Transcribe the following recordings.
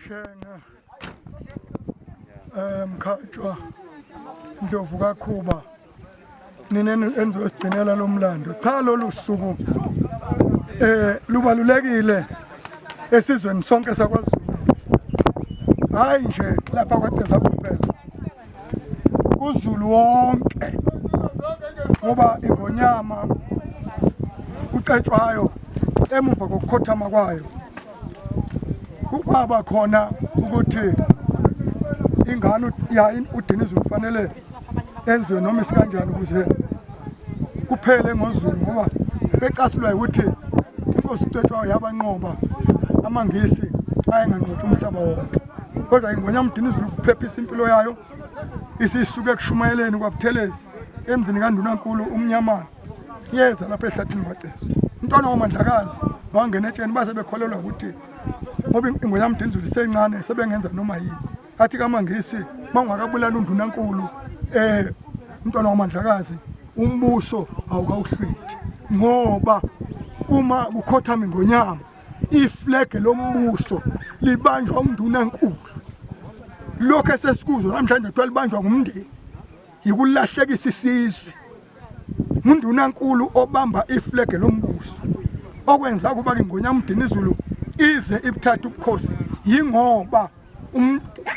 Shenga Mkhatshwa Ndlovu kaKhuba nina enizosigcinela lo mlando. Cha lolu suku lubalulekile esizweni sonke sakwaZulu. Hayi nje lapha kwaTheza kuphela. uZulu wonke ngoba ingonyama ucetshwayo emuva kokukhothama kwayo kubaba khona ukuthi ingane uDinizulu kufanele enziwe noma isikanjani ukuze kuphele ngoZulu ngoba becasulwa ukuthi inkosi ucetshwayo yabanqoba amangisi ayenganqotha umhlaba wonke. Kodwa ingonyama uDinizulu kuphephisa impilo yayo isisuke kushumayeleni kwaButhelezi emzini kaNdunankulu umnyamana yeza lapha ehlathini kwaCesu. Umntwana wamandlakazi wangena etsheni base bekholelwa ukuthi ngoba ingonyama uDinizulu isencane sebengenza noma yini. Athi kamangisi mangakabulala uNdunankulu umntwana wamandlakazi umbuso awukawuhlithi ngoba uma ukhothama ingonyama iflag lombuso libanjwa uNdunankulu. Lokho esesikuzwa namhlanje kwalibanjwa ngumndeni yikulahlekisa isizwe. uNdunankulu obamba iflag lombuso okwenza kuba ingonyama uDinizulu ize ibuthatha ubukhosi yingoba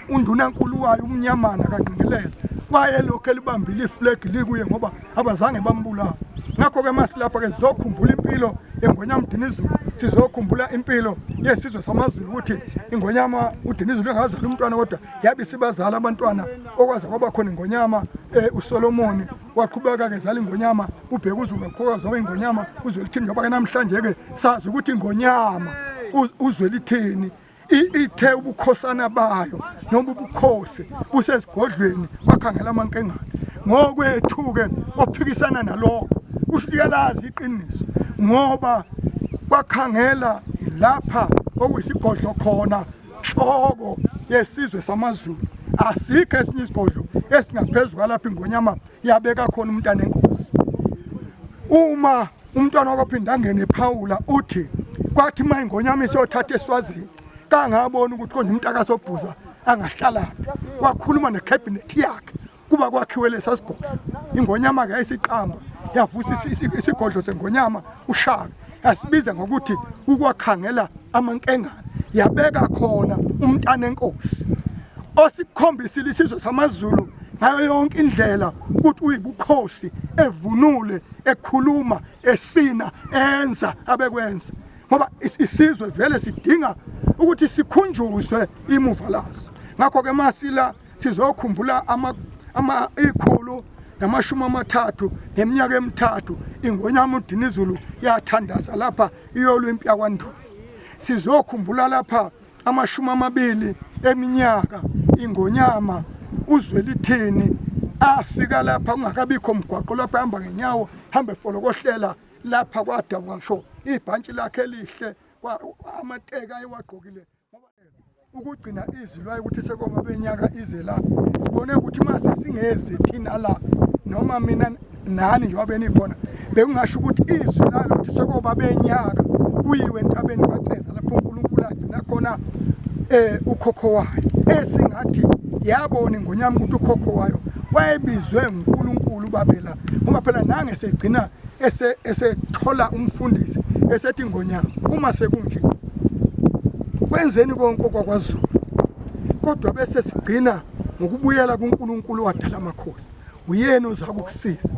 uNdunankulu wayo umnyamana kaNgqengelele waye lokho elibambile iflag likuye ngoba abazange bambulala. Ngakho ke masilapha ke sizokhumbula impilo engonyama uDinizulu, sizokhumbula impilo yesizwe samaZulu ukuthi ingonyama uDinizulu engazali umntwana kodwa yabe sibazala abantwana okwazi kwaba khona ingonyama uSolomon waqhubeka ke zala ingonyama uBhekuzulu wakhokaza ingonyama uZwelithini ngoba ke namhlanje ke sazi ukuthi ingonyama uZwelithini ithe ubukhosana bayo noma ubukhosi busesigodlweni wakhangela amankengane ngokwethu ke ophikisana nalokho usiyalazi iqiniso ngoba bakhangela lapha okuyisigodlo khona hloko yesizwe samaZulu. Asikho esinye isigodlo esingaphezulu kwalapha ingonyama yabeka khona umntana enkosi. Uma umntwana wakaphinda angene ePhawula uthi kwathi ma ingonyama isiyothatha eSwazini kangabona ukuthi konje umntakasobhuza angahlala wakhuluma necabinet yakhe kuba kwakhiwe lesasigodlo. Ingonyama ke ayisiqamba yavusa isigodlo sengonyama uShaka asibiza ngokuthi ukwakhangela amankengane yabeka khona umntana enkosi osikhombisile isizwe samaZulu ngayo yonke indlela ukuthi uyibukhosi evunule ekhuluma esina enza abekwenza ngoba isizwe vele sidinga ukuthi sikhunjuzwe imuva laso. Ngakho ke masila sizokhumbula ikhulu namashumi amathathu neminyaka emithathu ingonyama uDinizulu yathandaza lapha iyolwimpi yakwaNduli. Sizokhumbula lapha amashumi amabili eminyaka ingonyama uZwelithini afika lapha kungakabikho umgwaqo lapha hamba ngenyawo hambe folokohlela lapha kwadabuka ngisho ibhantshi lakhe elihle amateka ayewagqokile ukugcina izwi lwayo ukuthi sekoba benyaka ize la sibone ukuthi mase singeze thina la noma mina nani njengoba benikhona bekungasho ukuthi izwi lalo ukuthi sekoba benyaka kuyiwe entabeni kwaCeza lapho uNkulunkulu agcina khona ukhokho wayo esingathi yabona ingonyama ukuthi ukhokho wayo wayebizwe uNkulunkulu babela ngoba phela nange segcina esethola umfundisi esethi ingonyama uma sekunje kwenzeni konke kwaZulu kodwa bese sigcina ngokubuyela kuNkulunkulu wadala amakhosi. Uyena ozakukusiza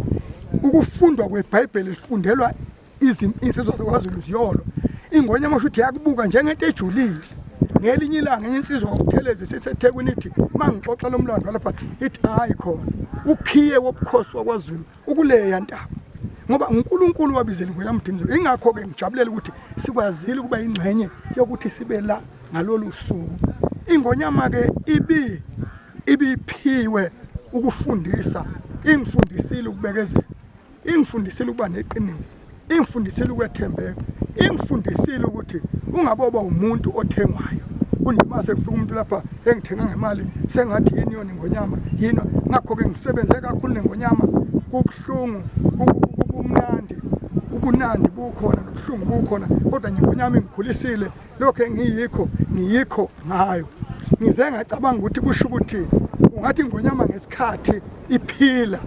ukufundwa kweBhayibheli lifundelwa insizwa zakwaZulu ziyolo. Ingonyama futhi yakubuka njengento ejulile ngelinye ilanga insizwa kaButhelezi siseThekwini ithi mangixoxa lo mlando lapha ithi hayi khona ukhiye wobukhosi wakwaZulu ukuleya ntaba ngoba uNkulunkulu wabizela ingonyama uDinizulu. Ingakho ke ngijabulela ukuthi sikwazile kuba ingxenye yokuthi sibe la ngalolu suku. Ingonyama ke ibiphiwe ukufundisa, ingifundisile ukubekezela, ingifundisile ukuba neqiniso, ingifundisile ukwethembeka, ingifundisile ukuthi ungaboba umuntu othengwayo. Kunimase kufika umuntu lapha engithenga ngemali sengathi yini yona ingonyama yini. Ngakho ke ngisebenze kakhulu nengonyama kubuhlungu kubumnandi ubunandi bukhona nobuhlungu bukhona kodwa ingonyama ingikhulisile lokho engiyikho ngiyikho ngayo. Ngize ngacabanga ukuthi kusho ukuthi ungathi ingonyama ngesikhathi iphila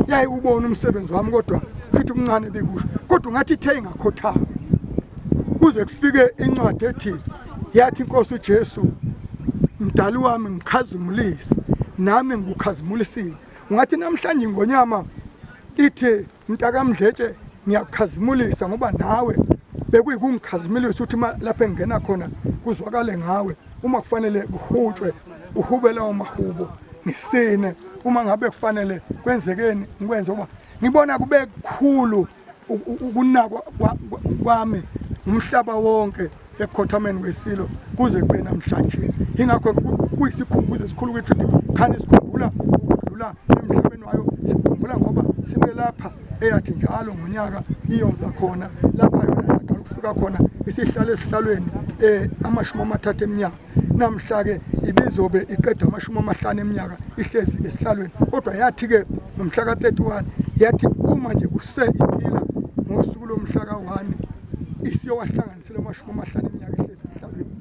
yayi ubona umsebenzi wami kodwa futhi umncane bekusho, kodwa ungathi ithe ingakhothama kuze kufike incwadi ethi yathi inkosi uJesu mdali wami ngikhazimulise nami ngikukhazimulisile. Ungathi namhlanje ingonyama ithi mntakamdletshe ngiyakukhazimulisa ngoba nawe bekuyikungikhazimulisa ukuthi lapha engena khona kuzwakale ngawe. Uma kufanele uhutshwe uhube lawo mahubo ngisine, uma ngabe kufanele kwenzekeni ngikwenze ngoba ngibona kube kukhulu ukunakwa kwami umhlaba wonke ekhothameni kwesilo kuze kube namhlanje. Ingakho kuyisikhumbuzo esikhulu ukuthi khani sikhumbula ukudlula emhlabeni wayo, sikhumbula ngoba sibe lapha eyathi njalo ngonyaka iyonza khona lapha yona yaqala ukufika khona isihlalo esihlalweni 30 eminyaka. Namhla-ke ibizobe iqeda 50 eminyaka ihlezi esihlalweni, kodwa yathi-ke ngomhla ka-31 yathi uma nje kuse iphila ngosuku lomhla ka-1 isiyowahlanganisela 50 eminyaka ihlezi esihlalweni.